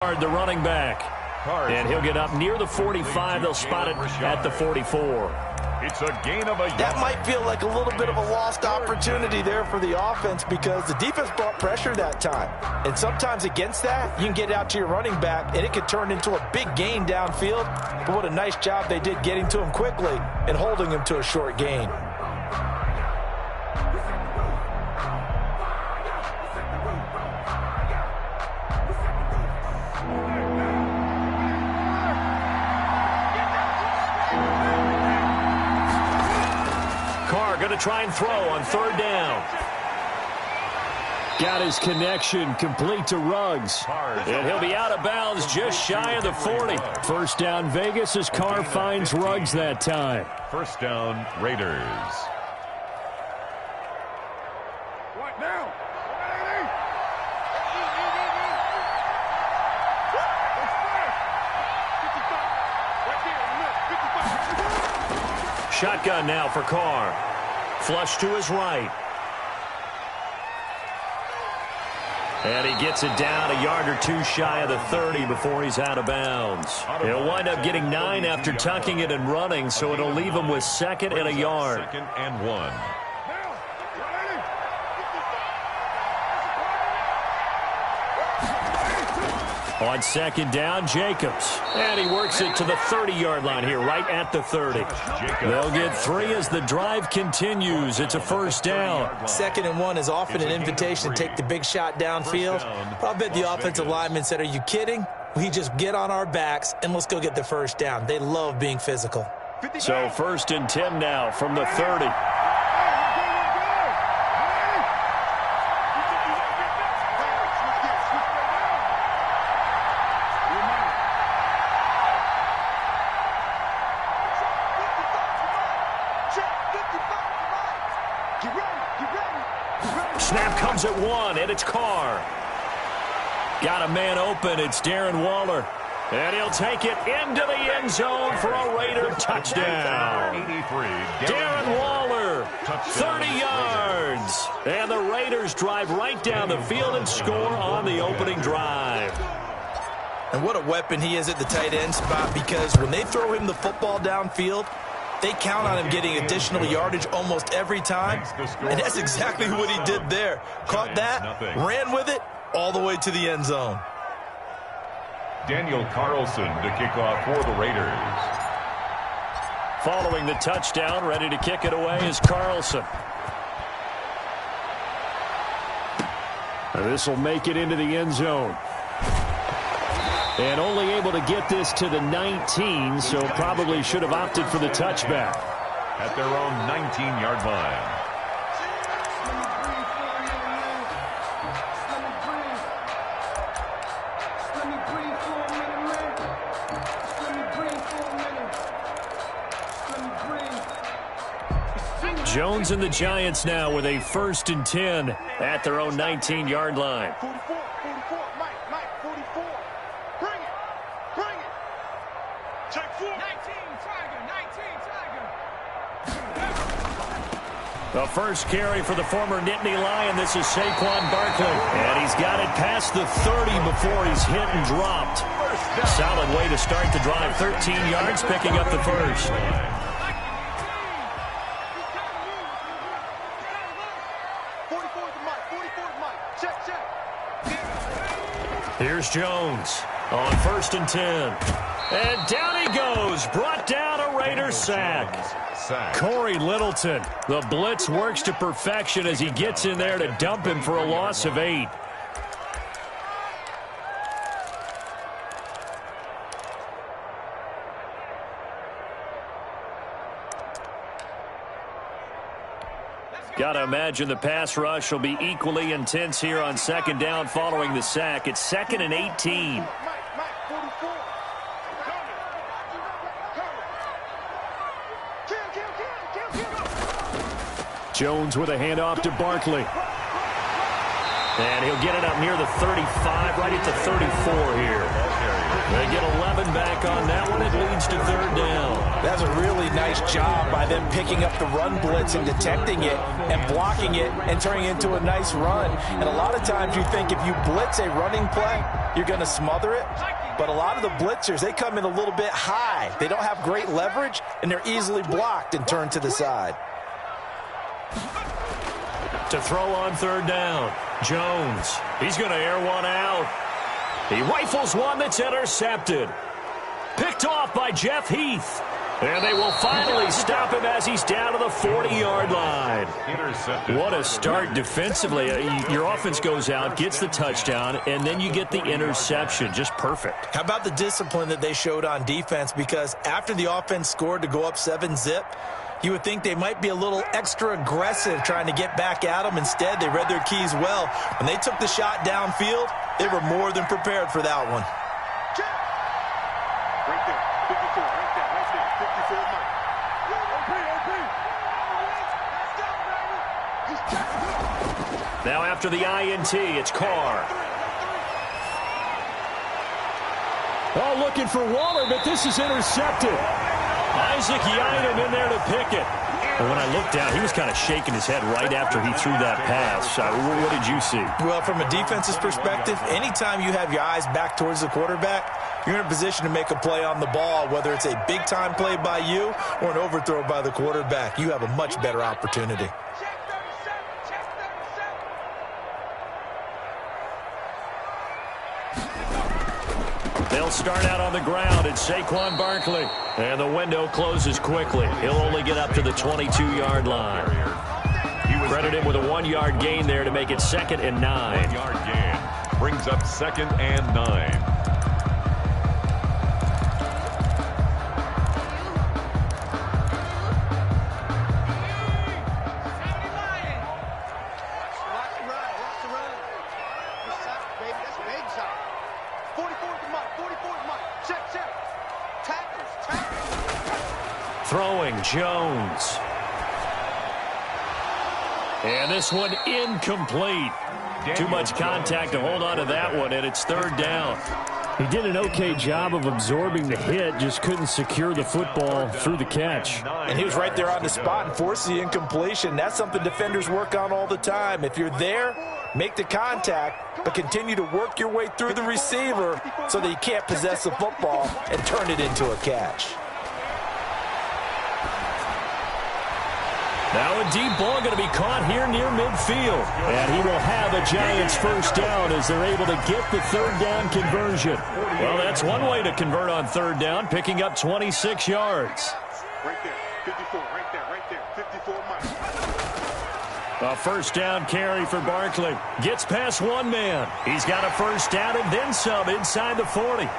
The running back. And he'll get up near the 45. They'll spot it at the 44. It's a gain of a yard. That might feel like a little bit of a lost opportunity there for the offense because the defense brought pressure that time. And sometimes against that, you can get out to your running back, and it could turn into a big gain downfield. But what a nice job they did getting to him quickly and holding him to a short gain. Going to try and throw on third down. Got his connection complete to Ruggs. And he'll be out of bounds just shy of the 40. First down Vegas as Carr finds Ruggs that time. First down Raiders. Shotgun now for Carr. Flush to his right. And he gets it down a yard or two shy of the 30 before he's out of bounds. He'll wind up getting 9 after tucking it and running, so it'll leave him with second and a yard. Second and 1. On second down, Jacobs. And he works it to the 30-yard line here, right at the 30. They'll get 3 as the drive continues. It's a first down. Second and 1 is often an invitation to take the big shot downfield. But I bet the offensive lineman said, are you kidding? We just get on our backs and let's go get the first down. They love being physical. So first and 10 now from the 30. Snap comes at 1, and it's Carr. Got a man open. It's Darren Waller. And he'll take it into the end zone for a Raider touchdown. 83. Darren Waller, 30 yards. And the Raiders drive right down the field and score on the opening drive. And what a weapon he is at the tight end spot, because when they throw him the football downfield, they count on him getting additional yardage almost every time. And that's exactly what he did there. Caught that, ran with it, all the way to the end zone. Daniel Carlson to kick off for the Raiders. Following the touchdown, ready to kick it away is Carlson. This will make it into the end zone. And only able to get this to the 19, so probably should have opted for the touchback. At their own 19-yard line. Jones and the Giants now with a first and 10 at their own 19-yard line. The first carry for the former Nittany Lion. This is Saquon Barkley. And he's got it past the 30 before he's hit and dropped. Solid way to start the drive. 13 yards, picking up the first. Here's Jones on first and 10. And down he goes. Brought down a Raider sack. Corey Littleton. The blitz works to perfection as he gets in there to dump him for a loss of 8. Got to imagine the pass rush will be equally intense here on second down following the sack. It's second and 18. Jones with a handoff to Barkley. And he'll get it up near the 35, right at the 34 here. They get 11 back on that one. It leads to third down. That's a really nice job by them picking up the run blitz and detecting it and blocking it and turning it into a nice run. And a lot of times you think if you blitz a running play, you're going to smother it. But a lot of the blitzers, they come in a little bit high. They don't have great leverage, and they're easily blocked and turned to the side. To throw on third down, Jones. He's going to air one out. He rifles one that's intercepted. Picked off by Jeff Heath. And they will finally stop him as he's down to the 40-yard line. What a start defensively. Your offense goes out, gets the touchdown, and then you get the interception. Just perfect. How about the discipline that they showed on defense? Because after the offense scored to go up 7-zip, you would think they might be a little extra aggressive trying to get back at them. Instead, they read their keys well. When they took the shot downfield, they were more than prepared for that one. Right there, 54, right there, 54, Mike. Now after the INT, it's Carr. Oh, looking for Waller, but this is intercepted. Isaac Yiadom in there to pick it. But when I looked down, he was kind of shaking his head right after he threw that pass. What did you see? Well, from a defense's perspective, anytime you have your eyes back towards the quarterback, you're in a position to make a play on the ball, whether it's a big-time play by you or an overthrow by the quarterback. You have a much better opportunity. They'll start out on the ground. It's Saquon Barkley. And the window closes quickly. He'll only get up to the 22-yard line. Credit him with a 1-yard gain there to make it 2nd and 9. 1-yard gain brings up 2nd and 9. Throwing, Jones. And this one incomplete. Too much contact to hold on to that one, and it's 3rd down. He did an okay job of absorbing the hit, just couldn't secure the football through the catch. And he was right there on the spot and forced the incompletion. That's something defenders work on all the time. If you're there, make the contact, but continue to work your way through the receiver so that you can't possess the football and turn it into a catch. Now a deep ball going to be caught here near midfield. And he will have a Giants first down as they're able to get the 3rd down conversion. Well, that's one way to convert on 3rd down, picking up 26 yards. Right there, 54, right there, 54, Mike. A first down carry for Barkley. Gets past one man. He's got a first down and then some inside the 40. And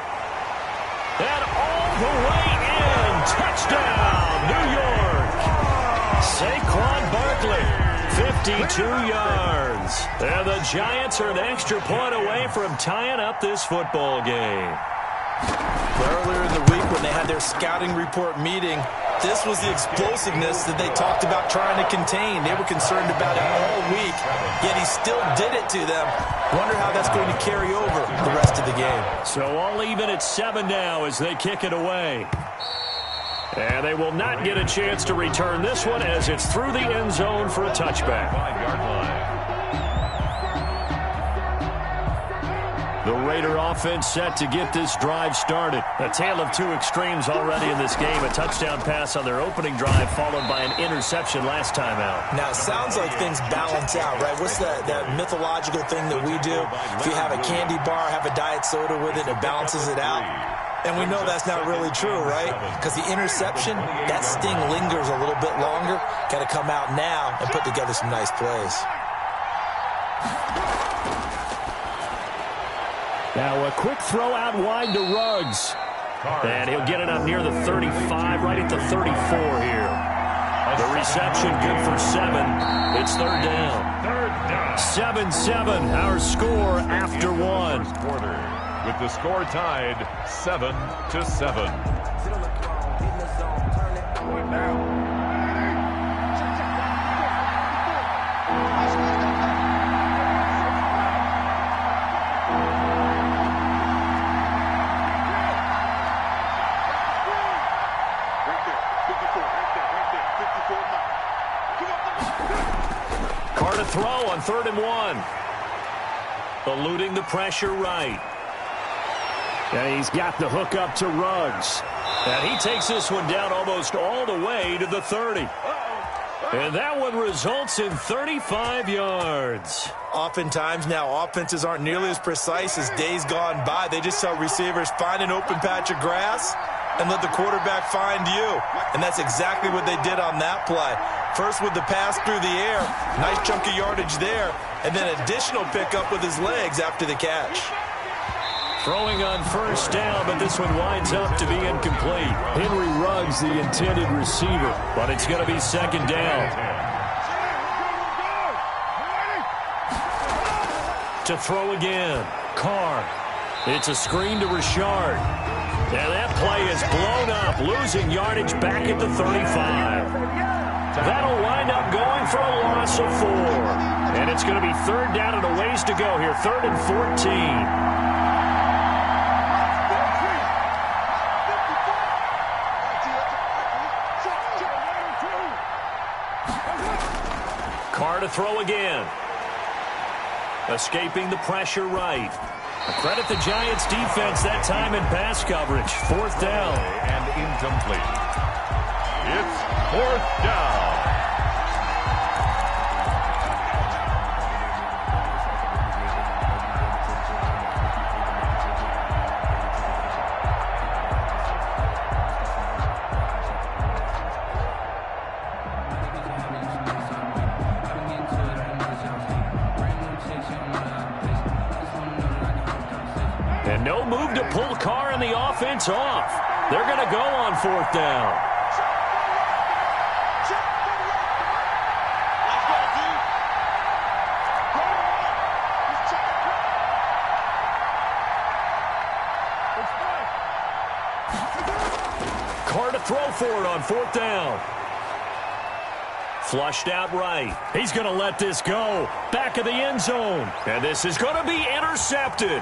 all the way in. Touchdown, New York. Saquon Barkley, 52 yards. And the Giants are an extra point away from tying up this football game. Earlier in the week when they had their scouting report meeting, this was the explosiveness that they talked about trying to contain. They were concerned about it all week, yet he still did it to them. Wonder how that's going to carry over the rest of the game. So all even at 7 now as they kick it away. And they will not get a chance to return this one as it's through the end zone for a touchback. 5-yard line. The Raider offense set to get this drive started. A tale of two extremes already in this game. A touchdown pass on their opening drive followed by an interception last time out. Now, it sounds like things balance out, right? What's that mythological thing that we do? If you have a candy bar, have a diet soda with it, it balances it out. And we know that's not really true, right? Because the interception, that sting lingers a little bit longer. Got to come out now and put together some nice plays. Now a quick throw out wide to Ruggs. And he'll get it up near the 35, right at the 34 here. The reception good for 7. It's 3rd down. 7-7, our score after 1. With the score tied 7-7. Carr to throw on 3rd and 1. Eluding the pressure right. And he's got the hook up to Ruggs. And he takes this one down almost all the way to the 30. And that one results in 35 yards. Oftentimes now, offenses aren't nearly as precise as days gone by. They just tell receivers, find an open patch of grass and let the quarterback find you. And that's exactly what they did on that play. First with the pass through the air, nice chunk of yardage there, and then additional pickup with his legs after the catch. Throwing on first down, but this one winds up to be incomplete. Henry Ruggs, the intended receiver. But it's going to be second down. To throw again. Carr. It's a screen to Richard. And that play is blown up, losing yardage back at the 35. That'll wind up going for a loss of 4. And it's going to be third down and a ways to go here. 3rd and 14. Carr to throw again. Escaping the pressure right. Credit the Giants defense that time in pass coverage. 4th down. And incomplete. It's 4th down. And no move to pull Carr and the offense off. They're going to go on 4th down. Carr to throw for it on 4th down. Flushed out right. He's going to let this go. Back of the end zone. And this is going to be intercepted.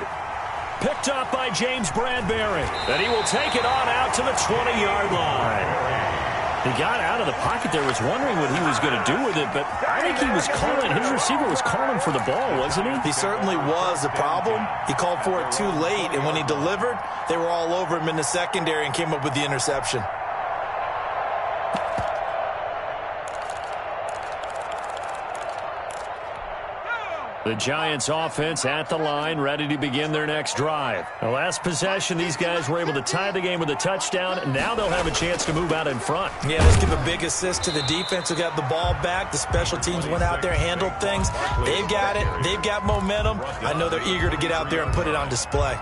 Picked up by James Bradbury. And he will take it on out to the 20-yard line. He got out of the pocket there, was wondering what he was going to do with it, but I think he was calling, his receiver was calling for the ball, wasn't he? He certainly was. The problem, he called for it too late, and when he delivered, they were all over him in the secondary and came up with the interception. The Giants offense at the line, ready to begin their next drive. The last possession, these guys were able to tie the game with a touchdown, and now they'll have a chance to move out in front. Yeah, let's give a big assist to the defense who got the ball back. The special teams went out there, handled things. They've got it. They've got momentum. I know they're eager to get out there and put it on display.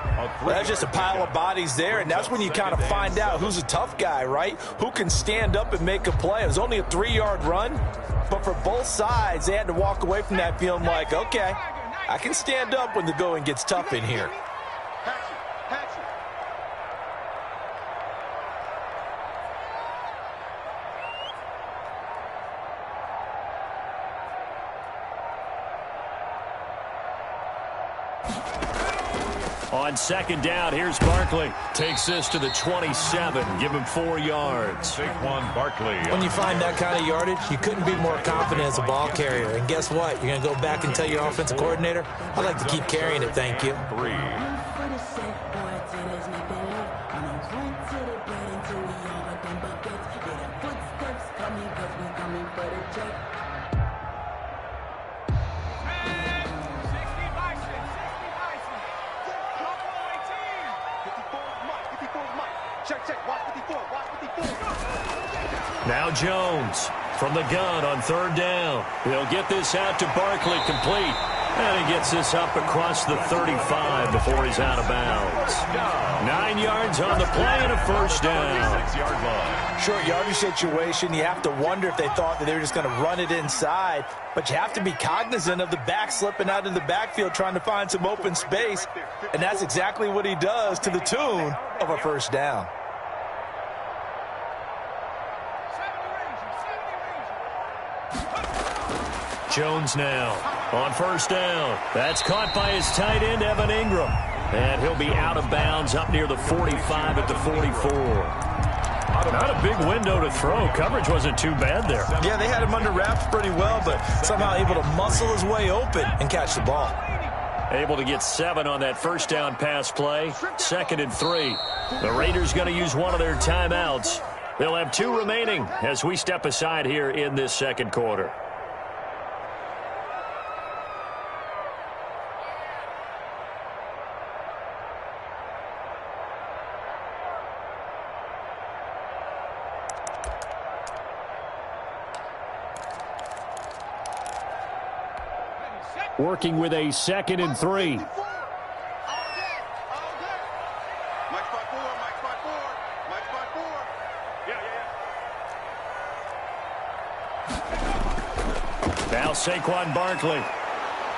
That's just a pile of bodies there, and that's when you kind of find out who's a tough guy, right? Who can stand up and make a play. It was only a 3-yard run, but for both sides, they had to walk away from that feeling like, okay, I can stand up when the going gets tough in here. On second down, here's Barkley. Takes this to the 27. Give him 4 yards. Saquon Barkley. When you find that kind of yardage, you couldn't be more confident as a ball carrier. And guess what? You're going to go back and tell your offensive coordinator, I'd like to keep carrying it, thank you. 3. Now Jones from the gun on 3rd down. He'll get this out to Barkley, complete. And he gets this up across the 35 before he's out of bounds. 9 yards on the play and a first down. 6-yard line. Short yardage situation, you have to wonder if they thought that they were just going to run it inside. But you have to be cognizant of the back slipping out of the backfield trying to find some open space. And that's exactly what he does to the tune of a first down. Jones now on 1st down. That's caught by his tight end, Evan Ingram. And he'll be out of bounds up near the 45 at the 44. Not a big window to throw. Coverage wasn't too bad there. Yeah, they had him under wraps pretty well, but somehow able to muscle his way open and catch the ball. Able to get 7 on that first down pass play. 2nd and 3. The Raiders going to use one of their timeouts. They'll have 2 remaining as we step aside here in this second quarter. Working with a 2nd and 3. Now Saquon Barkley.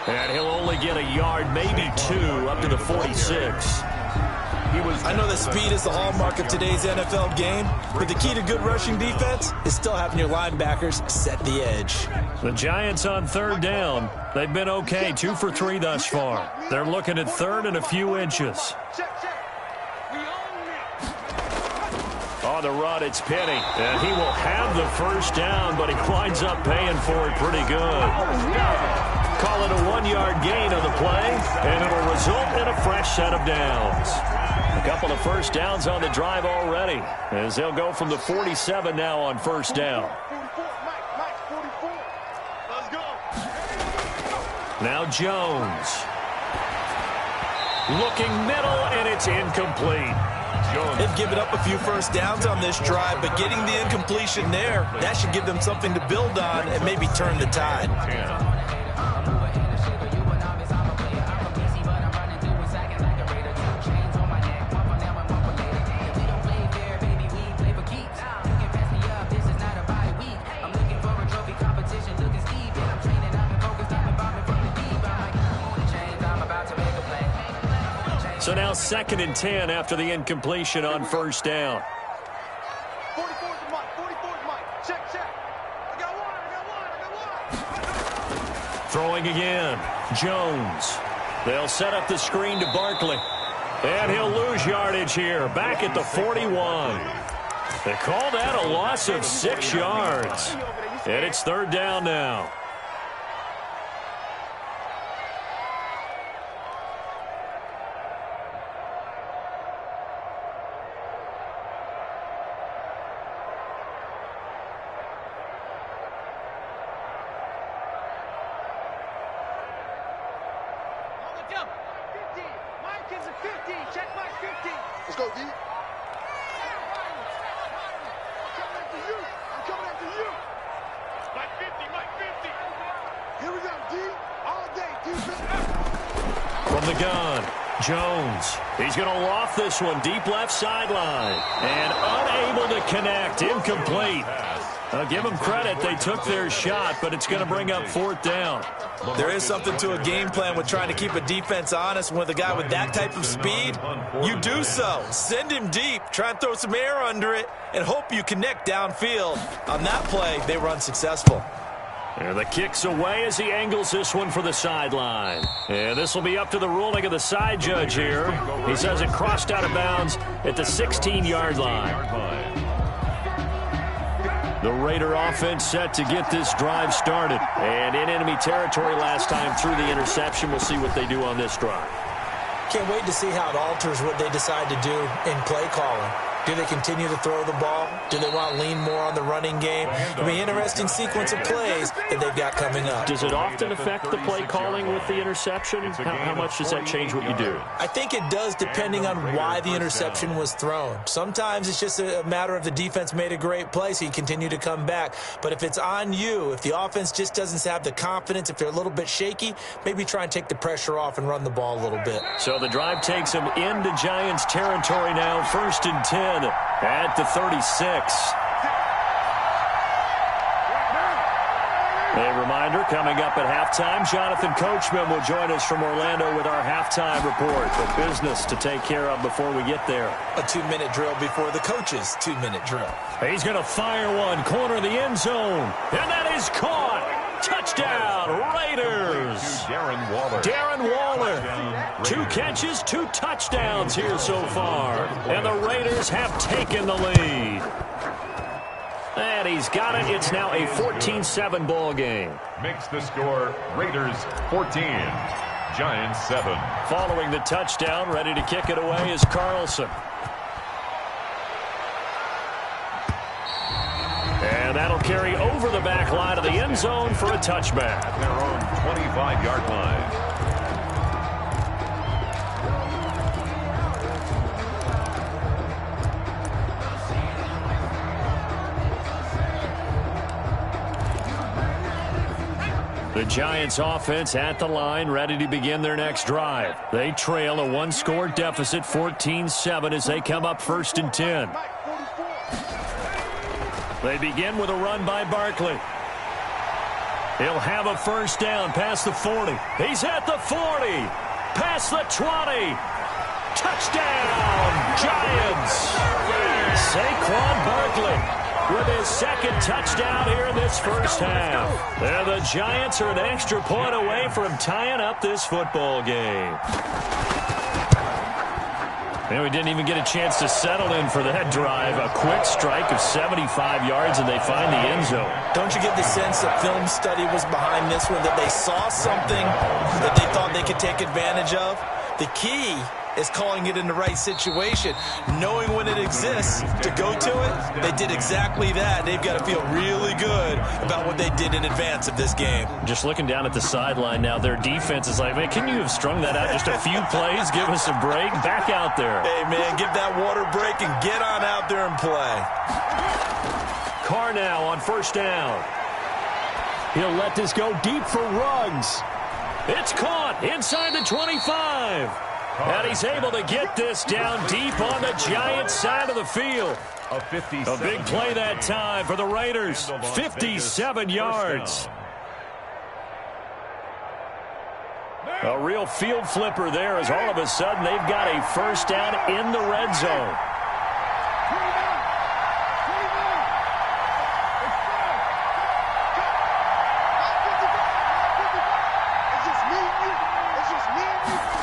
And he'll only get a yard, maybe 2, up to the 46. I know that speed is the hallmark of today's NFL game, but the key to good rushing defense is still having your linebackers set the edge. The Giants on 3rd down. They've been okay, 2 for 3 thus far. They're looking at 3rd and a few inches. On the run, it's Penny. And he will have the first down, but he winds up paying for it pretty good. Call it a 1-yard gain on the play, and it'll result in a fresh set of downs. A couple of first downs on the drive already, as they'll go from the 47 now on first down. Now Jones. Looking middle, and it's incomplete. They've given up a few first downs on this drive, but getting the incompletion there, that should give them something to build on and maybe turn the tide. So now 2nd and 10 after the incompletion on first down. 44's Mike. 44's Mike. Check. I got one. Throwing again. Jones. They'll set up the screen to Barkley. And he'll lose yardage here. Back at the 41. They call that a loss of 6 yards. And it's 3rd down now. Let's go, D. I'm coming after you. Mike 50, Mike 50. Here we go, D. All day, defense. From the gun, Jones. He's going to loft this one deep left sideline. And unable to connect. Incomplete. Give them credit. They took their shot, but it's going to bring up 4th down. There is something to a game plan with trying to keep a defense honest. With a guy with that type of speed, you do so. Send him deep, try and throw some air under it, and hope you connect downfield. On that play, they were unsuccessful. And the kick's away as he angles this one for the sideline. And this will be up to the ruling of the side judge here. He says it crossed out of bounds at the 16-yard line. The Raider offense set to get this drive started. And in enemy territory last time through the interception. We'll see what they do on this drive. Can't wait to see how it alters what they decide to do in play calling. Do they continue to throw the ball? Do they want to lean more on the running game? It'll be an interesting sequence of plays that they've got coming up. Does it often affect the play calling with the interception? How much does that change what you do? I think it does, depending on why the interception was thrown. Sometimes it's just a matter of the defense made a great play, so you continue to come back. But if it's on you, if the offense just doesn't have the confidence, if they're a little bit shaky, maybe try and take the pressure off and run the ball a little bit. So the drive takes them into Giants territory now, 1st and 10 at the 36. A reminder, coming up at halftime, Jonathan Coachman will join us from Orlando with our halftime report. The business to take care of before we get there. A 2-minute drill before the coach's 2-minute drill. He's going to fire one, corner of the end zone, and that is caught. Touchdown, Raiders. Darren Waller. 2 catches, 2 touchdowns here so far. And the Raiders have taken the lead. And he's got it. It's now a 14-7 ball game. Makes the score Raiders 14, Giants 7. Following the touchdown, ready to kick it away is Carlson. And that'll carry over the back line of the end zone for a touchback. At their own 25-yard line. The Giants offense at the line, ready to begin their next drive. They trail a one-score deficit, 14-7, as they come up 1st and 10. They begin with a run by Barkley. He'll have a first down past the 40. He's at the 40. Past the 20. Touchdown, Giants. Saquon Barkley with his second touchdown here in this first half. And the Giants are an extra point away from tying up this football game. And we didn't even get a chance to settle in for that drive. A quick strike of 75 yards, and they find the end zone. Don't you get the sense that film study was behind this one, that they saw something that they thought they could take advantage of? The key is calling it in the right situation, knowing when it exists to go to it. They did exactly that. They've got to feel really good about what they did in advance of this game. Just looking down at the sideline now, their defense is like, man, can you have strung that out just a few plays? Give us a break. Back out there. Hey, man, give that water break and get on out there and play. Carr now on first down. He'll let this go deep for Ruggs. It's caught inside the 25. And he's able to get this down deep on the Giants side of the field. A big play that time for the Raiders. 57 yards. A real field flipper there, as all of a sudden they've got a first down in the red zone.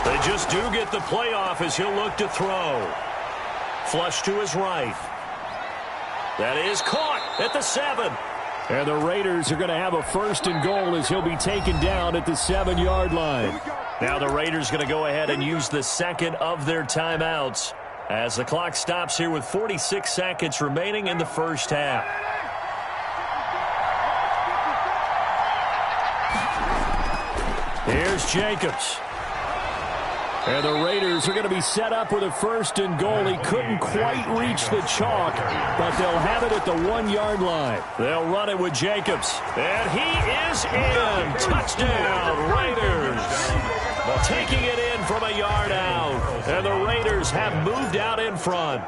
They just do get the playoff as he'll look to throw. Flush to his right. That is caught at the 7. And the Raiders are going to have a first and goal as he'll be taken down at the 7-yard line. Now the Raiders going to go ahead and use the second of their timeouts as the clock stops here with 46 seconds remaining in the first half. Here's Jacobs. And the Raiders are going to be set up with a first and goal. He couldn't quite reach the chalk, but they'll have it at the 1-yard line. They'll run it with Jacobs. And he is in. Touchdown, Raiders. Taking it in from a yard out. And the Raiders have moved out in front.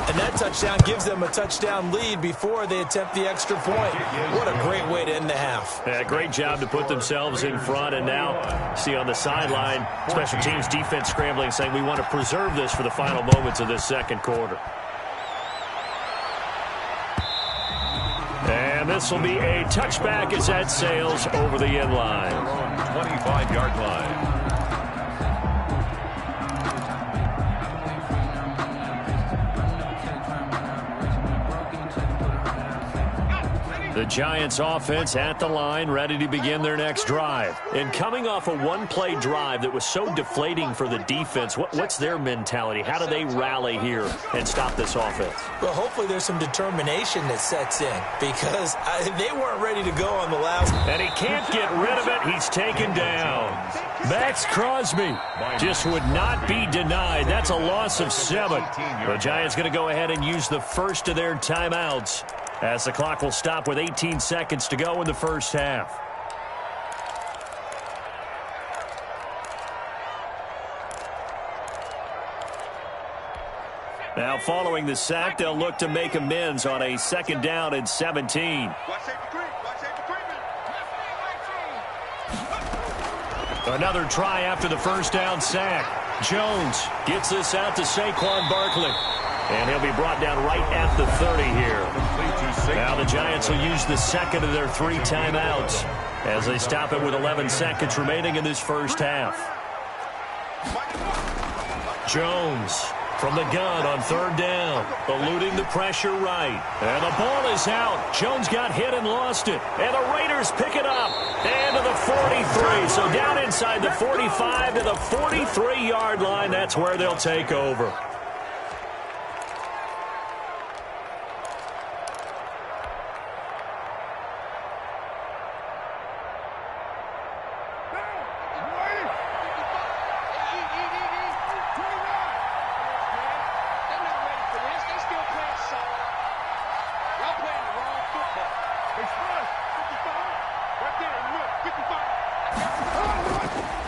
And that touchdown gives them a touchdown lead before they attempt the extra point. What a great way to end the half. Yeah, great job to put themselves in front. And now, see on the sideline, special teams defense scrambling, saying we want to preserve this for the final moments of this second quarter. And this will be a touchback as that sails over the end line. 25-yard line. The Giants offense at the line, ready to begin their next drive. And coming off a one-play drive that was so deflating for the defense, what's their mentality? How do they rally here and stop this offense? Well, hopefully there's some determination that sets in, because they weren't ready to go on the last. And he can't get rid of it. He's taken down. Max Crosby just would not be denied. That's a loss of 7. The Giants going to go ahead and use the first of their timeouts, as the clock will stop with 18 seconds to go in the first half. Now following the sack, they'll look to make amends on a second down and 17. Another try after the first down sack. Jones gets this out to Saquon Barkley. And he'll be brought down right at the 30 here. Now the Giants will use the second of their 3 timeouts as they stop it with 11 seconds remaining in this first half. Jones From the gun on third down, eluding the pressure right. And the ball is out. Jones got hit and lost it. And the Raiders pick it up. And to the 43. So down inside the 45 to the 43-yard line. That's where they'll take over.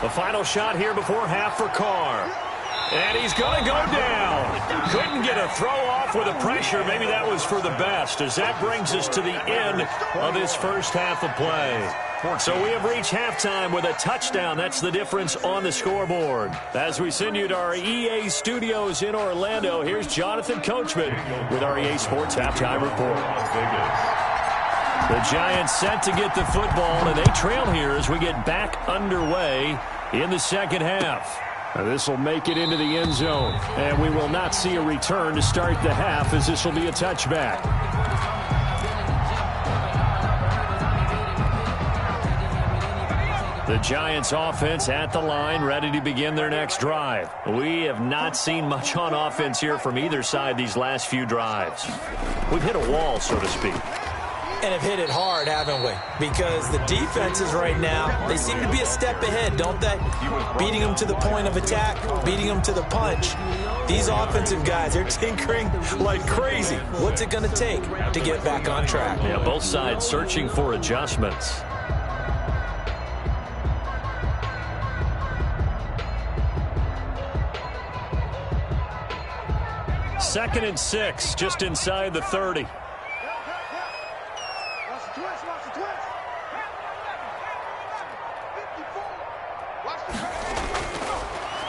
The final shot here before half for Carr. And he's going to go down. Couldn't get a throw off with the pressure. Maybe that was for the best, as that brings us to the end of this first half of play. So we have reached halftime with a touchdown. That's the difference on the scoreboard. As we send you to our EA studios in Orlando, here's Jonathan Coachman with our EA Sports Halftime Report. The Giants set to get the football, and they trail here as we get back underway in the second half. This will make it into the end zone, and we will not see a return to start the half, as this will be a touchback. The Giants offense at the line, ready to begin their next drive. We have not seen much on offense here from either side these last few drives. We've hit a wall, so to speak. And have hit it hard, haven't we? Because the defenses right now, they seem to be a step ahead, don't they? Beating them to the point of attack, beating them to the punch. These offensive guys, they're tinkering like crazy. What's it going to take to get back on track? Yeah, both sides searching for adjustments. Second and 6, just inside the 30.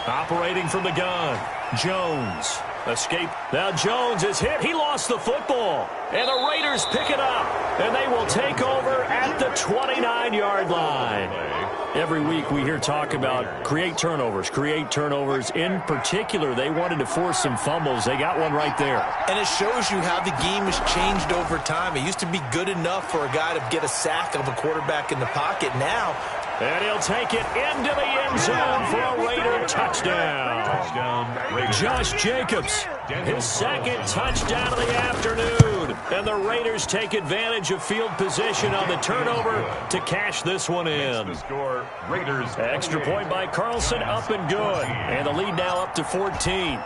Operating from the gun, Jones. Escape. Now Jones is hit. He lost the football. And the Raiders pick it up. And they will take over at the 29-yard line. Every week we hear talk about create turnovers. In particular, they wanted to force some fumbles. They got one right there. And it shows you how the game has changed over time. It used to be good enough for a guy to get a sack of a quarterback in the pocket. Now, and he'll take it into the end zone for a Raider touchdown. Josh Jacobs, his second touchdown of the afternoon. And the Raiders take advantage of field position on the turnover to cash this one in. Extra point by Carlson, up and good. And the lead now up to 14.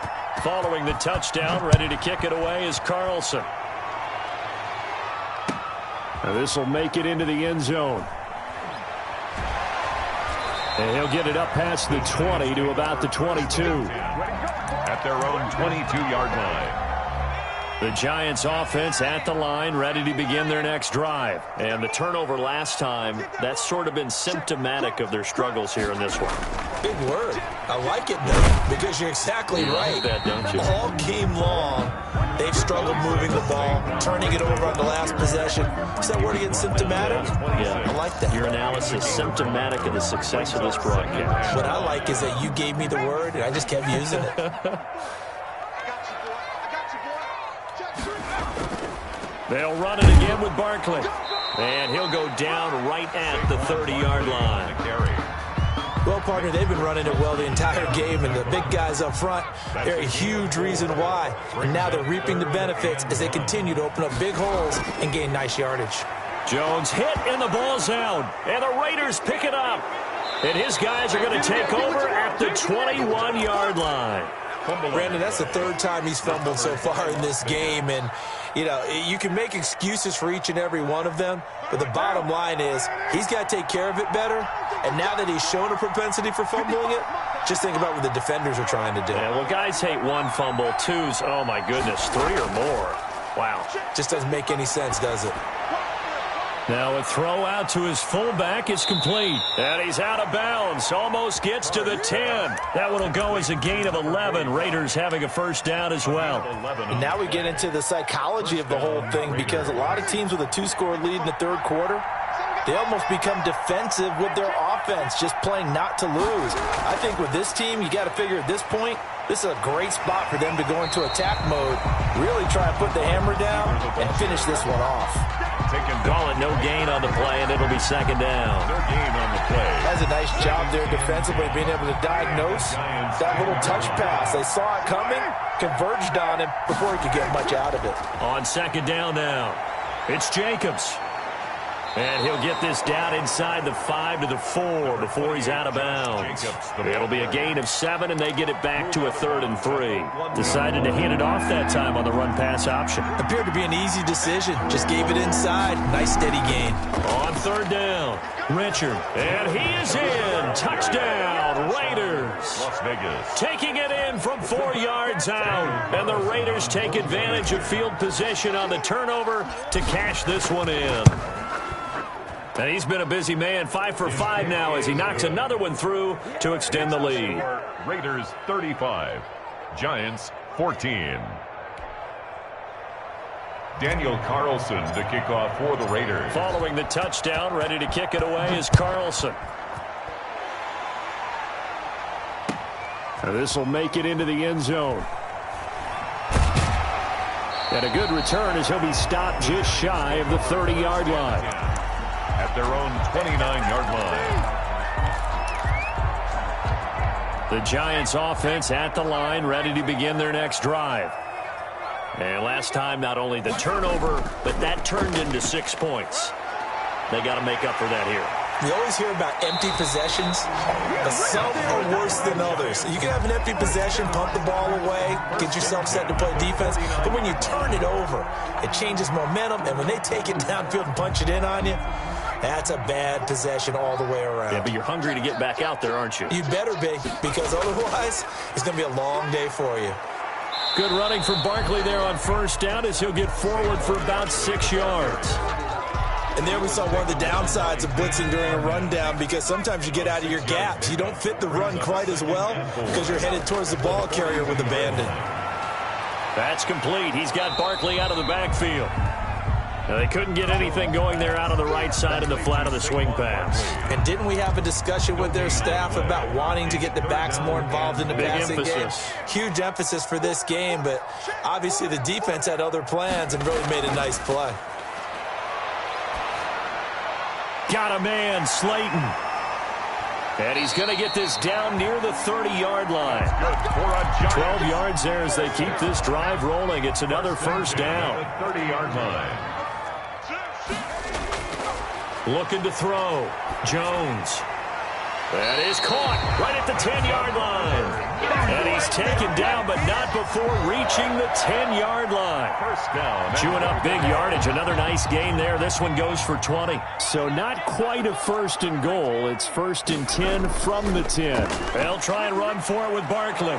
Following the touchdown, ready to kick it away is Carlson. Now this will make it into the end zone. And he'll get it up past the 20 to about the 22. At their own 22-yard line. The Giants offense at the line, ready to begin their next drive. And the turnover last time, that's sort of been symptomatic of their struggles here in this one. Big word. I like it, though, because you're exactly right. That, don't you? All game long, they've struggled moving the ball, turning it over on the last possession. Is that word again, symptomatic? Yeah. I like that. Your analysis, symptomatic of the success of this broadcast. What I like is that you gave me the word, and I just kept using it. They'll run it again with Barkley. And he'll go down right at the 30-yard line. Well, partner, they've been running it well the entire game, and the big guys up front, they're a huge reason why. And now they're reaping the benefits as they continue to open up big holes and gain nice yardage. Jones hit, and the ball's out. And the Raiders pick it up. And his guys are going to take over at the 21-yard line. Brandon, that's the third time he's fumbled so far in this game. And, you know, you can make excuses for each and every one of them, but the bottom line is he's got to take care of it better. And now that he's shown a propensity for fumbling it, just think about what the defenders are trying to do. Yeah, well, guys hate one fumble, twos, oh, my goodness, three or more. Wow. Just doesn't make any sense, does it? Now a throw out to his fullback is complete. And he's out of bounds. Almost gets to the 10. That one will go as a gain of 11. Raiders having a first down as well. And now we get into the psychology of the whole thing, because a lot of teams with a 2-score lead in the third quarter, they almost become defensive with their offense. offense, just playing not to lose. I think with this team, you got to figure at this point, this is a great spot for them to go into attack mode, really try to put the hammer down and finish this one off. Call it no gain on the play, and it'll be second down. No gain on the play. Has a nice job there defensively, being able to diagnose that little touch pass. They saw it coming, converged on him before he could get much out of it. On second down now, it's Jacobs. And he'll get this down inside the 5 to the 4 before he's out of bounds. It'll be a gain of 7, and they get it back to a 3rd and 3. Decided to hand it off that time on the run-pass option. Appeared to be an easy decision. Just gave it inside. Nice steady gain. On third down, Richard. And he is in. Touchdown, Raiders. Las Vegas. Taking it in from 4 yards out. And the Raiders take advantage of field position on the turnover to cash this one in. And he's been a busy man, 5 for 5 now as he knocks another one through to extend the lead. Raiders 35, Giants 14. Daniel Carlson to kick off for the Raiders. Following the touchdown, ready to kick it away is Carlson. This will make it into the end zone. And a good return as he'll be stopped just shy of the 30-yard line. At their own 29-yard line. The Giants offense at the line, ready to begin their next drive. And last time, not only the turnover, but that turned into 6 points. They got to make up for that here. You always hear about empty possessions, but some are worse than others. You can have an empty possession, pump the ball away, get yourself set to play defense, but when you turn it over, it changes momentum, and when they take it downfield and punch it in on you, that's a bad possession all the way around. Yeah, but you're hungry to get back out there, aren't you? You better be, because otherwise, it's going to be a long day for you. Good running from Barkley there on first down as he'll get forward for about 6 yards. And there we saw one of the downsides of blitzing during a rundown, because sometimes you get out of your gaps. You don't fit the run quite as well because you're headed towards the ball carrier with abandon. That's complete. He's got Barkley out of the backfield. Now, they couldn't get anything going there out of the right side of the flat of the swing pass. And didn't we have a discussion with their staff about wanting to get the backs more involved in the passing game? Huge emphasis for this game, but obviously the defense had other plans and really made a nice play. Got a man, Slayton. And he's going to get this down near the 30-yard line. 12 yards there as they keep this drive rolling. It's another first down. 30-yard line. Looking to throw. Jones. That is caught right at the 10-yard line. And he's taken down, but not before reaching the 10-yard line. First down. Chewing up big yardage. Another nice gain there. This one goes for 20. So not quite a 1st and goal. It's 1st and 10 from the 10. They'll try and run for it with Barkley.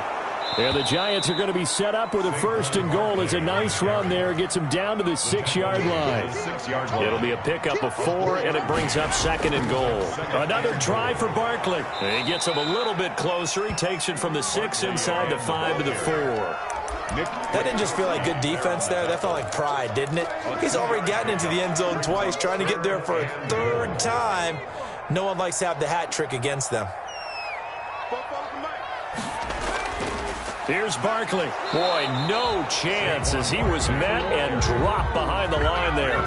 Yeah, the Giants are going to be set up with a 1st and goal. It's a nice run there. Gets them down to the 6-yard line. It'll be a pickup of 4, and it brings up 2nd and goal. Another try for Barkley. He gets him a little bit closer. He takes it from the 6 inside the 5 to the 4. That didn't just feel like good defense there. That felt like pride, didn't it? He's already gotten into the end zone twice, trying to get there for a 3rd time. No one likes to have the hat trick against them. Here's Barkley. Boy, no chance as he was met and dropped behind the line there.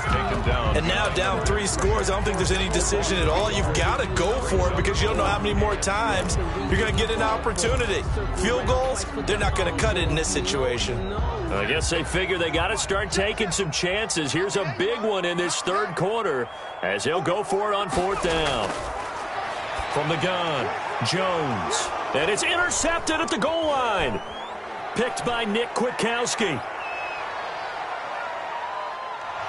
And now down 3 scores. I don't think there's any decision at all. You've got to go for it because you don't know how many more times you're going to get an opportunity. Field goals, they're not going to cut it in this situation. I guess they figure they got to start taking some chances. Here's a big one in this 3rd quarter as he'll go for it on 4th down. From the gun, Jones. And it's intercepted at the goal line. Picked by Nick Kwiatkowski.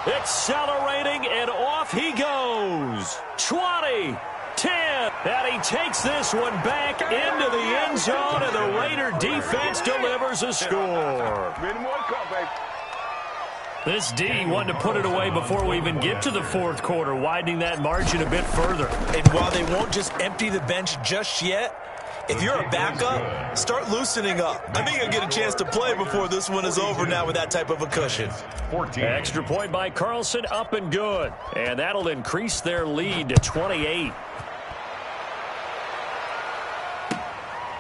Accelerating, and off he goes. 20, 10. And he takes this one back into the end zone, and the Raider defense delivers a score. This D wanted to put it away before we even get to the 4th quarter, widening that margin a bit further. And while they won't just empty the bench just yet, if you're a backup, start loosening up. I think you'll get a chance to play before this one is over now with that type of a cushion. 14. Extra point by Carlson, up and good. And that'll increase their lead to 28.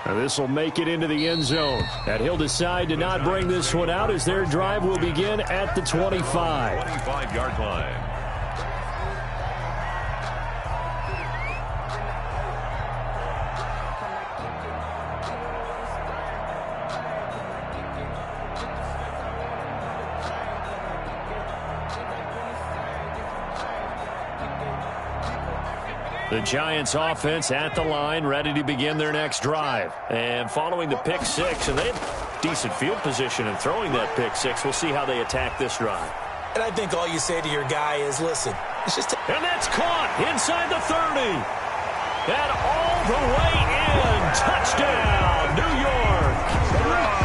And this will make it into the end zone. And he'll decide to not bring this one out as their drive will begin at the 25. 25-yard line. The Giants offense at the line, ready to begin their next drive. And following the pick six, and they have decent field position in throwing that pick six. We'll see how they attack this drive. And I think all you say to your guy is, listen, it's just... And that's caught inside the 30. And all the way in. Touchdown, New York.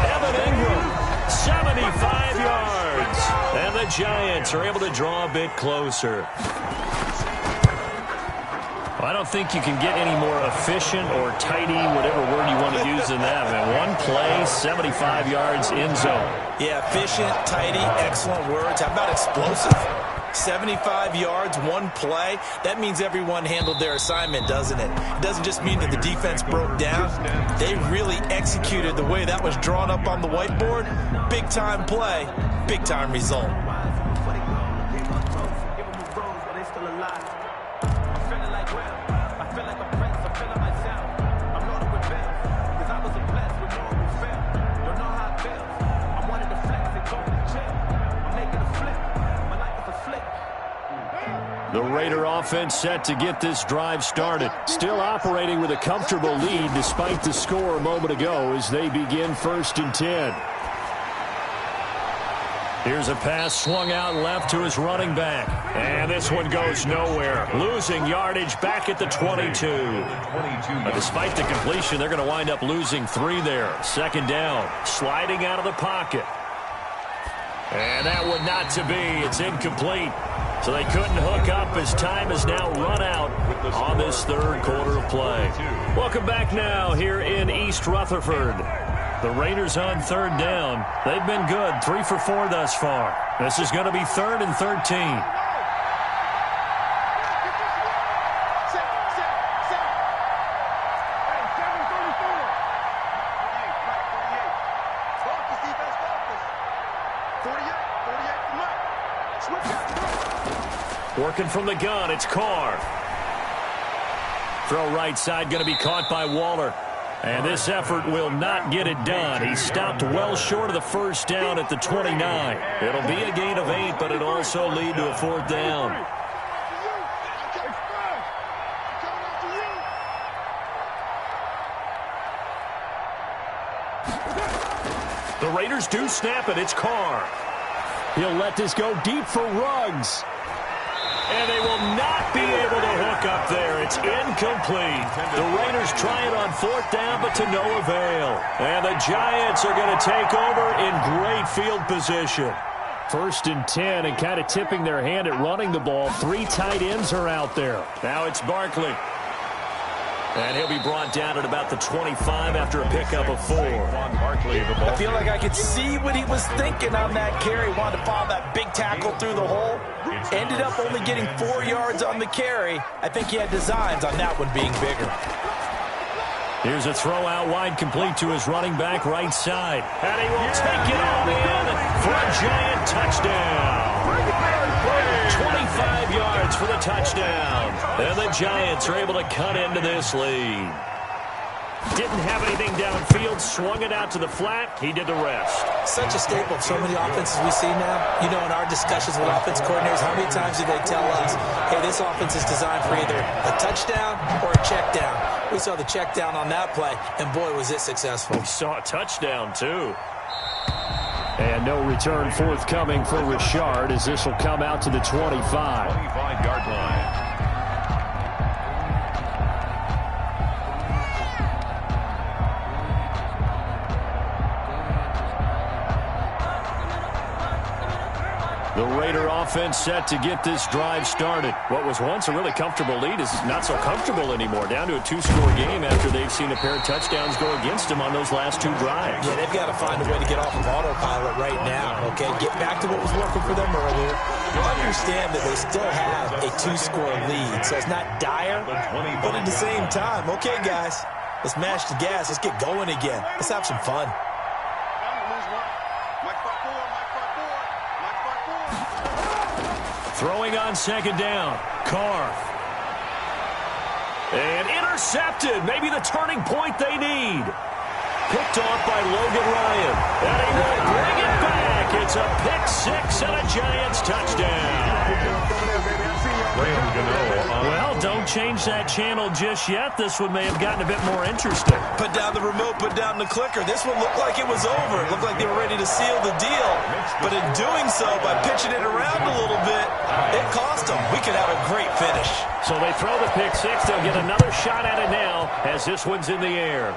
Evan Ingram, 75 yards. And the Giants are able to draw a bit closer. I don't think you can get any more efficient or tidy, whatever word you want to use in that. Man, one play, 75 yards in zone. Yeah, efficient, tidy, excellent words. How about explosive? 75 yards, one play. That means everyone handled their assignment, doesn't it? It doesn't just mean that the defense broke down. They really executed the way that was drawn up on the whiteboard. Big-time play, big-time result. The Raider offense set to get this drive started. Still operating with a comfortable lead despite the score a moment ago as they begin 1st and 10. Here's a pass swung out left to his running back. And this one goes nowhere. Losing yardage back at the 22. But despite the completion, they're going to wind up losing 3 there. 2nd down. Sliding out of the pocket. And that one not to be. It's incomplete. So they couldn't hook up as time has now run out on this 3rd quarter of play. Welcome back now here in East Rutherford. The Raiders on 3rd down. They've been good, 3 for 4 thus far. This is going to be 3rd and 13. Working from the gun, it's Carr. Throw right side, going to be caught by Waller. And this effort will not get it done. He stopped well short of the 1st down at the 29. It'll be a gain of 8, but it'll also lead to a 4th down. The Raiders do snap it. It's Carr. He'll let this go deep for Ruggs. And they will not be able to hook up there. It's incomplete. The Raiders try it on 4th down, but to no avail. And the Giants are going to take over in great field position. 1st and 10, and kind of tipping their hand at running the ball. 3 tight ends are out there. Now it's Barkley. And he'll be brought down at about the 25 after a pickup of 4. I feel like I could see what he was thinking on that carry. Wanted to follow that big tackle through the hole. Ended up only getting 4 yards on the carry. I think he had designs on that one being bigger. Here's a throw out wide, complete to his running back right side. And he will take it all in for a Giant touchdown. 25 yards for the touchdown. And the Giants are able to cut into this lead. Didn't have anything downfield, swung it out to the flat. He did the rest. Such a staple of so many offenses we see now. You know, in our discussions with offense coordinators, how many times do they tell us, hey, this offense is designed for either a touchdown or a check down. We saw the check down on that play, and boy, was it successful. We saw a touchdown, too. And no return forthcoming for Richard as this will come out to the 25. 25-yard line. The Raider offense set to get this drive started. What was once a really comfortable lead is not so comfortable anymore. Down to a 2-score game after they've seen a pair of touchdowns go against them on those last 2 drives. Yeah, they've got to find a way to get off of autopilot right now, okay? Get back to what was working for them earlier. Understand that they still have a 2-score lead, so it's not dire, but at the same time, okay, guys, Let's mash the gas. Let's get going again. Let's have some fun. Throwing on second down. Carr. And intercepted. Maybe the turning point they need. Picked off by Logan Ryan. And he will bring it back. It's a pick-6 and a Giants touchdown. Well, don't change that channel just yet. This one may have gotten a bit more interesting. Put down the remote, put down the clicker. This one looked like it was over. It looked like they were ready to seal the deal. But in doing so, by pitching it around a little bit, it cost them. We could have a great finish. So they throw the pick-6. They'll get another shot at it now as this one's in the air.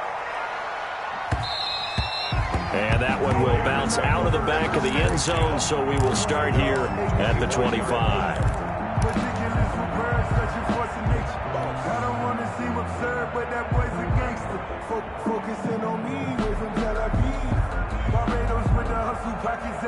And that one will bounce out of the back of the end zone, so we will start here at the 25. Focusing on me, way from Tel Aviv. Barbados with the hustle, pockets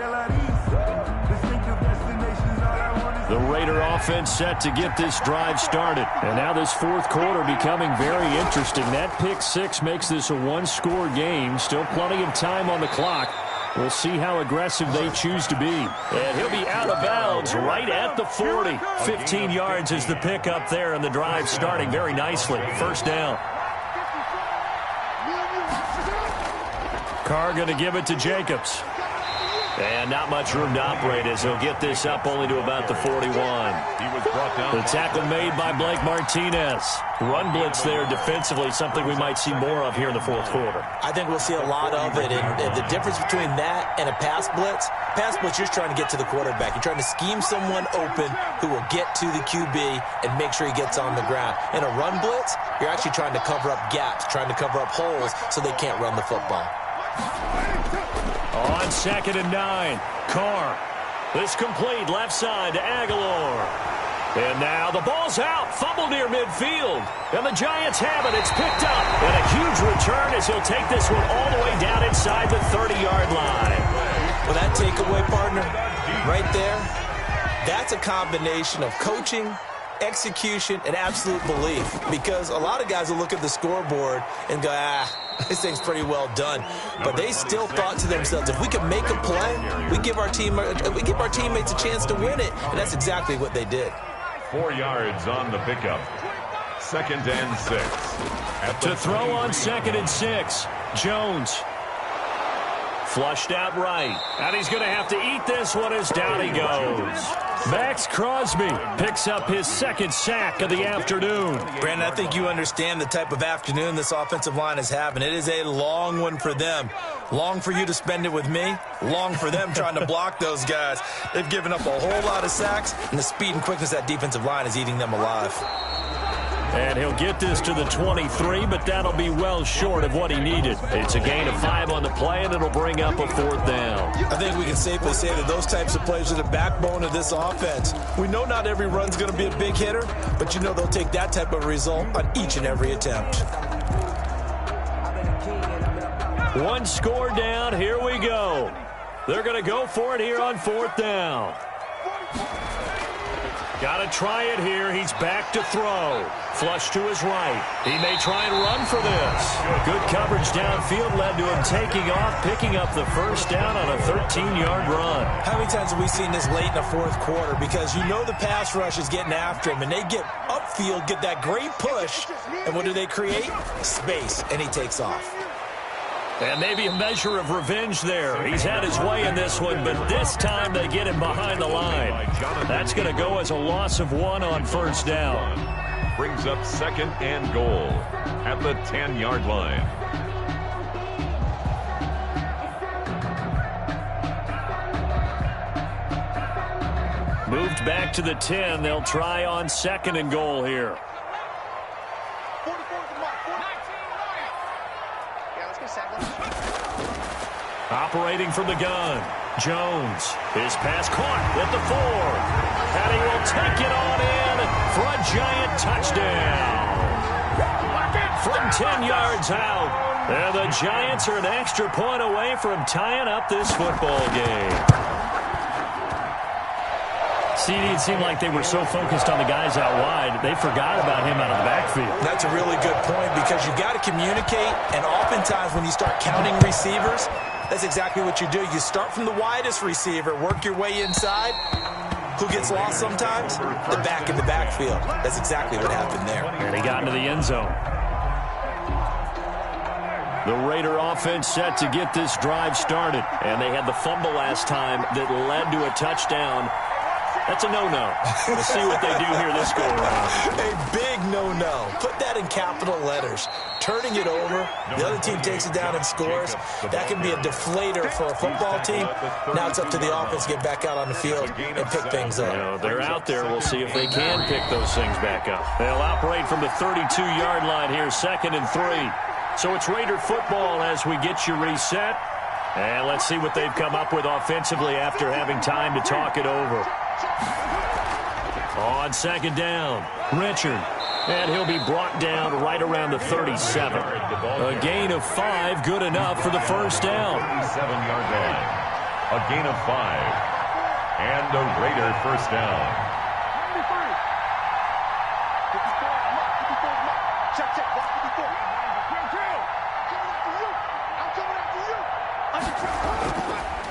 distinctive destinations, all I want is the Raider offense set to get this drive started. And now this fourth quarter becoming very interesting. That pick-6 makes this a one-score game. Still plenty of time on the clock. We'll see how aggressive they choose to be. And he'll be out of bounds right at the 40. 15 yards is the pickup there, and the drive starting very nicely. First down. Carr going to give it to Jacobs. And not much room to operate as he'll get this up only to about the 41. He was brought down. The tackle made by Blake Martinez. Run blitz there defensively, something we might see more of here in the fourth quarter. I think we'll see a lot of it. And the difference between that and a pass blitz, you're trying to get to the quarterback. You're trying to scheme someone open who will get to the QB and make sure he gets on the ground. In a run blitz, you're actually trying to cover up gaps, trying to cover up holes so they can't run the football. On 2nd and 9, Carr. This complete left side to Aguilar. And now the ball's out. Fumble near midfield. And the Giants have it. It's picked up. And a huge return as he'll take this one all the way down inside the 30-yard line. Well, that takeaway, partner, right there, that's a combination of coaching, execution, and absolute belief. Because a lot of guys will look at the scoreboard and go, this thing's pretty well done. But they still thought to themselves, if we can make a play, we give our teammates a chance to win it. And that's exactly what they did. 4 yards on the pickup. 2nd and 6. To throw on 2nd and 6, Jones. Flushed out right. And he's going to have to eat this one as down he goes. Max Crosby picks up his 2nd sack of the afternoon. Brandon, I think you understand the type of afternoon this offensive line is having. It is a long one for them. Long for you to spend it with me. Long for them trying to block those guys. They've given up a whole lot of sacks, and the speed and quickness of that defensive line is eating them alive. And he'll get this to the 23, but that'll be well short of what he needed. It's a gain of 5 on the play, and it'll bring up a 4th down. I think we can safely say that those types of plays are the backbone of this offense. We know not every run's going to be a big hitter, but you know they'll take that type of result on each and every attempt. One score down. Here we go. They're going to go for it here on 4th down. Got to try it here. He's back to throw. Flush to his right. He may try and run for this. Good coverage downfield led to him taking off, picking up the first down on a 13-yard run. How many times have we seen this late in the fourth quarter? Because you know the pass rush is getting after him, and they get upfield, get that great push, and what do they create? Space, and he takes off. And maybe a measure of revenge there. He's had his way in this one, but this time they get him behind the line. That's going to go as a loss of 1 on first down. Brings up 2nd and goal at the 10-yard line. Moved back to the 10. They'll try on 2nd and goal here. Operating from the gun, Jones. His pass caught at the 4. And he will take it on in for a Giant touchdown. From 10 yards out. And the Giants are an extra point away from tying up this football game. CD, it seemed like they were so focused on the guys out wide, they forgot about him out of the backfield. That's a really good point because you got to communicate, and oftentimes when you start counting receivers, that's exactly what you do. You start from the widest receiver, work your way inside. Who gets lost sometimes? The back in the backfield. That's exactly what happened there. And he got into the end zone. The Raider offense set to get this drive started. And they had the fumble last time that led to a touchdown. That's a no-no. We'll see what they do here this go-around. A big no-no. Put that in capital letters. Turning it over, the other team takes it down and scores. That can be a deflator for a football team. Now it's up to the offense to get back out on the field and pick things up. You know, they're out there. We'll see if they can pick those things back up. They'll operate from the 32-yard line here, 2nd and 3. So it's Raider football as we get you reset. And let's see what they've come up with offensively after having time to talk it over. On 2nd down, Richard. And he'll be brought down right around the 37. A gain of 5, good enough for the first down. 37-yard line. A gain of 5. And a Raider first down.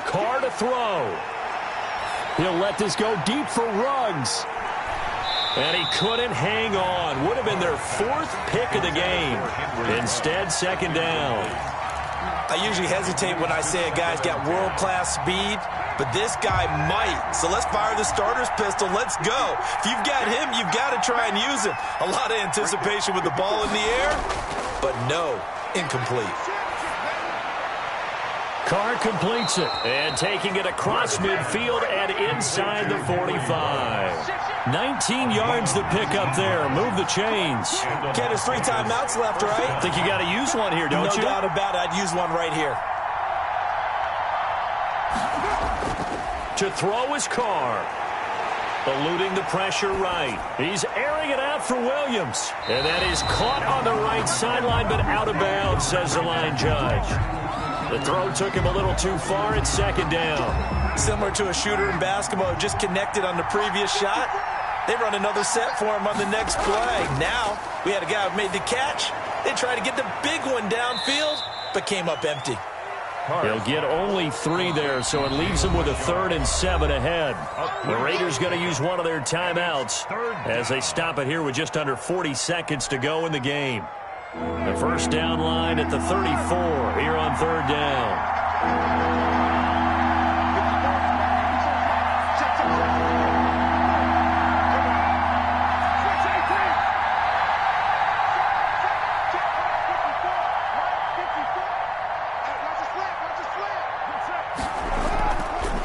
Carr to throw. He'll let this go deep for Ruggs. And he couldn't hang on. Would have been their 4th pick of the game. Instead, 2nd down. I usually hesitate when I say a guy's got world-class speed, but this guy might. So let's fire the starter's pistol. Let's go. If you've got him, you've got to try and use him. A lot of anticipation with the ball in the air, but no, incomplete. Carr completes it. And taking it across midfield and inside the 45. 19 yards to pick up there. Move the chains. Ken, there's 3 timeouts left, right? Think you got to use one here, don't you? No doubt about it. I'd use one right here. To throw is Carr. Eluding the pressure right. He's airing it out for Williams. And that is caught on the right sideline, but out of bounds, says the line judge. The throw took him a little too far. It's 2nd down. Similar to a shooter in basketball who just connected on the previous shot. They run another set for him on the next play. Now, we had a guy who made the catch. They tried to get the big one downfield, but came up empty. He'll get only 3 there, so it leaves him with a 3rd and 7 ahead. The Raiders going to use one of their timeouts as they stop it here with just under 40 seconds to go in the game. The first down line at the 34 here on 3rd down.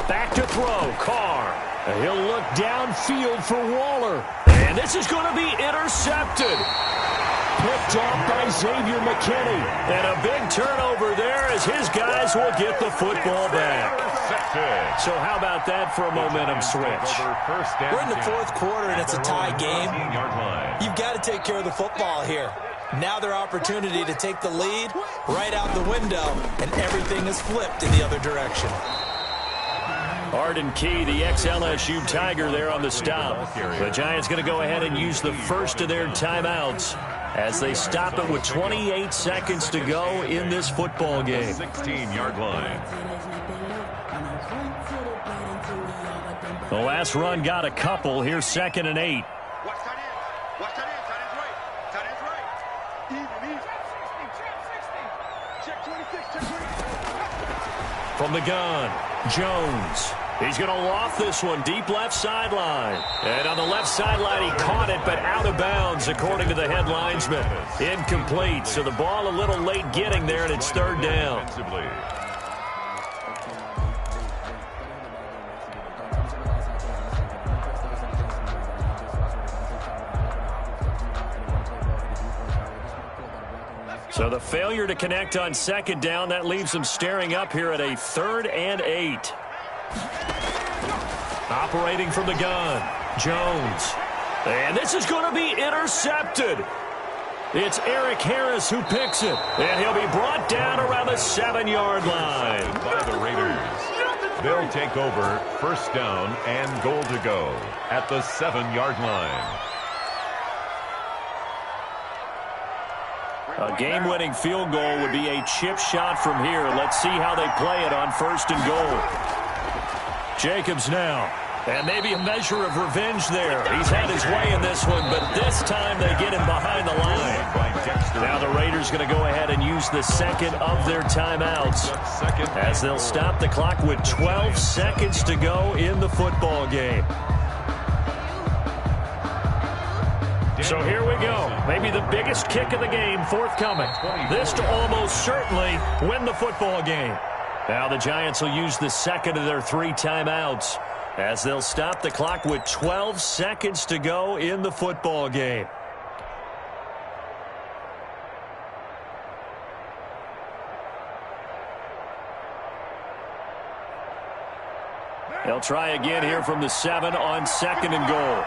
Back to throw, Carr. He'll look downfield for Waller. And this is going to be intercepted. Picked off by Xavier McKinney. And a big turnover there as his guys will get the football back. So how about that for a momentum switch? We're in the 4th quarter and it's a tie game. You've got to take care of the football here. Now their opportunity to take the lead right out the window, and everything is flipped in the other direction. Arden Key, the ex-LSU Tiger there on the stop. The Giants going to go ahead and use the first of their timeouts as they stop it with 28 seconds to go in this football game. 16-yard line. The last run got a couple. Here's 2nd and 8. Watch tight end. Watch tight end. Tight end's right. Tight end's right. Even. Check 26. Check 26. From the gun, Jones. He's going to loft this one deep left sideline. And on the left sideline, he caught it, but out of bounds, according to the head linesman. Incomplete, so the ball a little late getting there, and it's 3rd down. So the failure to connect on 2nd down, that leaves them staring up here at a 3rd and 8. Operating from the gun, Jones. And this is going to be intercepted. It's Eric Harris who picks it. And he'll be brought down around the 7-yard line. By the Raiders. They'll take over first down and goal to go at the 7-yard line. A game-winning field goal would be a chip shot from here. Let's see how they play it on first and goal. Jacobs now. And maybe a measure of revenge there. He's had his way in this one, but this time they get him behind the line. Now the Raiders going to go ahead and use the second of their timeouts as they'll stop the clock with 12 seconds to go in the football game. So here we go. Maybe the biggest kick of the game forthcoming. This to almost certainly win the football game. Now the Giants will use the second of their 3 timeouts as they'll stop the clock with 12 seconds to go in the football game. They'll try again here from the 7 on second and goal.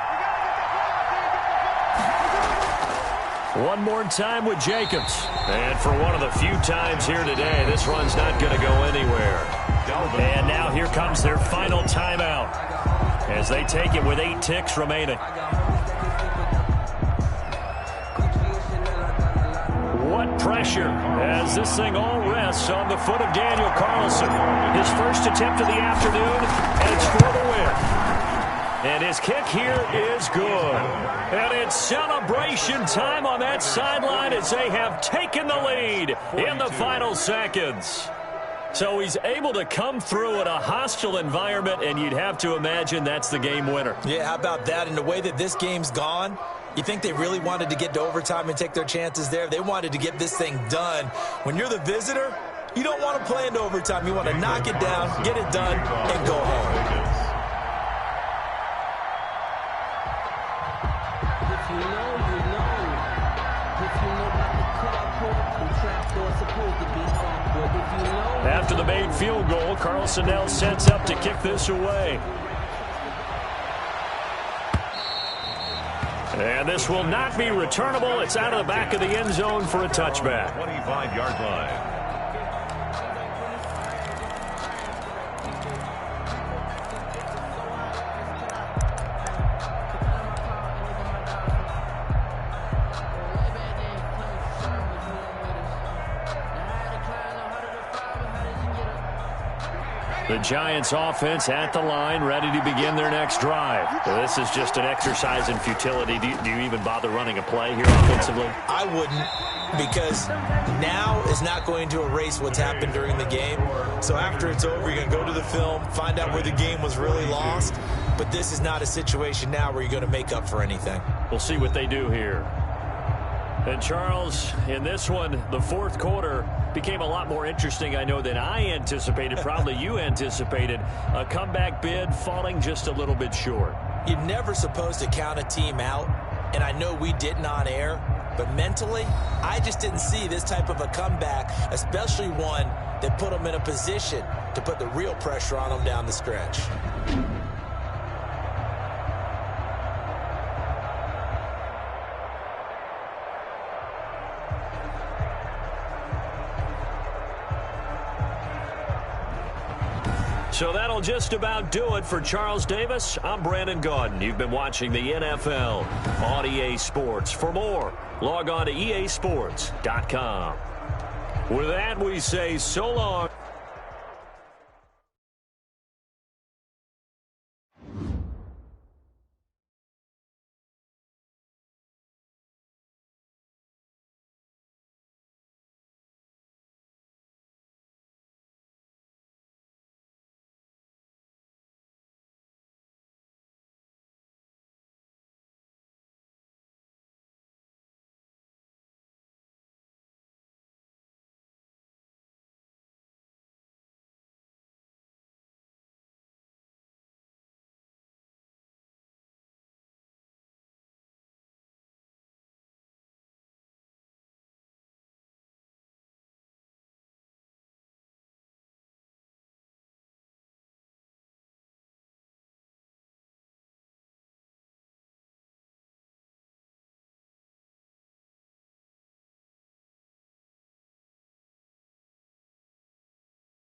One more time with Jacobs. And for one of the few times here today, this run's not going to go anywhere. And now here comes their final timeout as they take it with 8 ticks remaining. What pressure as this thing all rests on the foot of Daniel Carlson. His first attempt of the afternoon, and it's for the win. And his kick here is good. And it's celebration time on that sideline as they have taken the lead in the final seconds. So he's able to come through in a hostile environment, and you'd have to imagine that's the game winner. Yeah, how about that? And the way that this game's gone, you think they really wanted to get to overtime and take their chances there? They wanted to get this thing done. When you're the visitor, you don't want to play into overtime. You want to knock it down, get it done, and go home. After the made field goal, Carlson now sets up to kick this away. And this will not be returnable. It's out of the back of the end zone for a touchback. 25-yard line. The Giants offense at the line, ready to begin their next drive. This is just an exercise in futility. Do you even bother running a play here offensively? I wouldn't, because now is not going to erase what's happened during the game. So after it's over, you're going to go to the film, find out where the game was really lost. But this is not a situation now where you're going to make up for anything. We'll see what they do here. And Charles, in this one, the fourth quarter became a lot more interesting, I know, than I anticipated. Probably you anticipated. A comeback bid falling just a little bit short. You're never supposed to count a team out, and I know we didn't on air, but mentally, I just didn't see this type of a comeback, especially one that put them in a position to put the real pressure on them down the stretch. So that'll just about do it for Charles Davis. I'm Brandon Gaudin. You've been watching the NFL on EA Sports. For more, log on to easports.com. With that, we say so long.